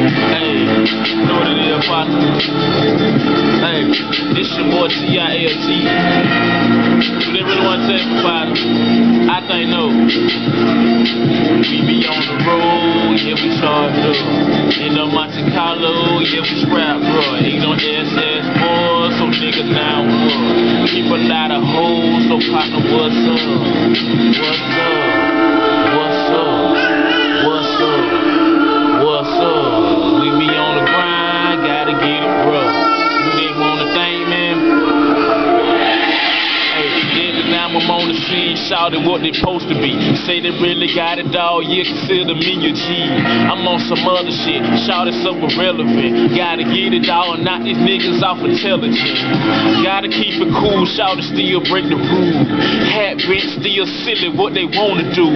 Hey, you know what it is, partner? Hey, this your boy TILT. Do they really want to take me, partner? I think no. We be on the road, yeah, we charge up. In the Monte Carlo, yeah, we scrap, bro. Ain't no SS boys, so nigga now what? Keep a lot of hoes, so partner, what's up? What's up? What's up? What's up? What's up? We be on the grind, gotta get it, bro. Do they wanna think, man? Now I'm on the scene, shouting what they supposed to be. Say they really got it, dawg, yeah, consider me your G. I'm on some other shit, shouting so irrelevant. Gotta get it, dawg, knock these niggas off intelligent. Gotta keep it cool, shouting still break the rule. Hat bent, still silly, what they wanna do.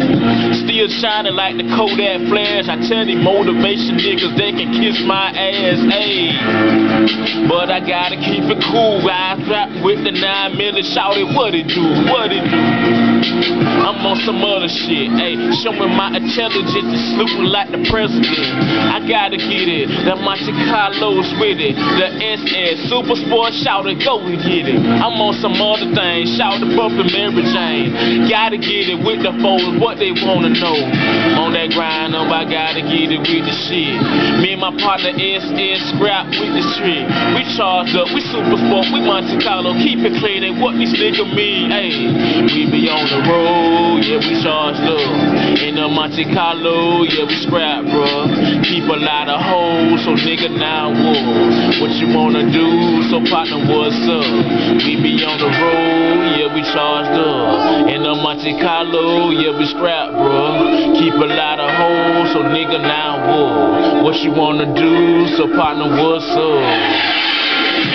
Still shining like the Kodak flash. I tell these motivation niggas they can kiss my ass, ayy. But I gotta keep it cool, eyes wrapped with the 9 milli, shouting what it do. What it do? I'm on some other shit, ayy. Showing my intelligence and snooping like the president. I gotta get it. The Monte Carlo's with it. The SS Super Sport, shout it, go and get it. I'm on some other things, shout it, bumpin' Mary Jane. Gotta get it with the foes, what they wanna know. On that grind up, I gotta get it with the shit. Me and my partner SS scrap with the shit. We charged up, we Super Sport, we Monte Carlo. Keep it clean, and what these niggas mean, ayy. We be on the road, yeah, we charged up. In the Monte Carlo, yeah, we scrap, bro. Keep a lot of hoes, so nigga now what? What you wanna do? So partner, what's up? We be on the road, yeah, we charged up. In the Monte Carlo, yeah, we scrap, bro. Keep a lot of hoes, so nigga now what? What you wanna do? So partner, what's up?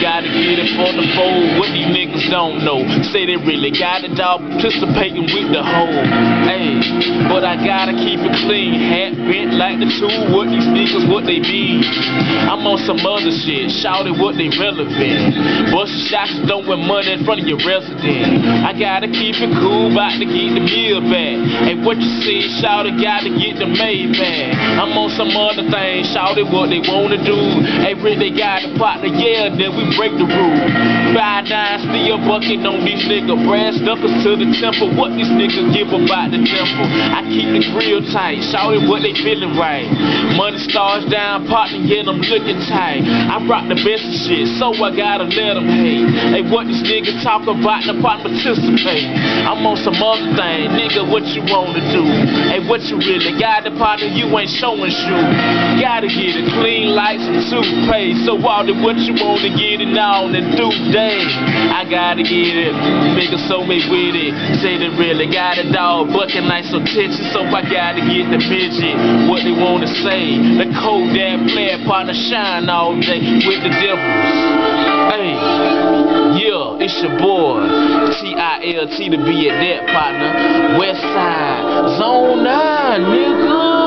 Gotta get it for the fold, what these niggas don't know. Say they really got it, dawg, participating with the hoe. Ayy, but I gotta keep it clean, hat bent like the tool, what these niggas, what they mean. I'm on some other shit, shouting what they relevant. Bustin' shots, throwing money in front of your resident. I gotta keep it cool, bout to get the meal back. Hey, what you see, shouting, gotta get the made back. I'm on some other things, shouting what they wanna do. Hey, really got a partner, yeah, then we break the rule. 5'9", still bucking on these niggas. Brass knuckles to the temple. What these niggas give about the temple? I keep the grill tight, shouting what they feeling right. Money stars down, partner, yeah, I'm looking tight. I rock the best of shit, so I gotta let them hate. Hey, what these niggas talk about, the partner participate. I'm on some other thing, nigga, what you wanna do? Hey, what you really got, the partner, you ain't showing shoe. Gotta get it clean like some toothpaste. So all the what you wanna get it on and do day. I gotta get it, niggas so me with it. Say they really got it, dawg, bucking like some tension, so I gotta get the midget. What they wanna say, the Kodak player partner shine all day with the devils. Hey, yeah, it's your boy TILT to be at that partner. West Side, Zone 9, nigga.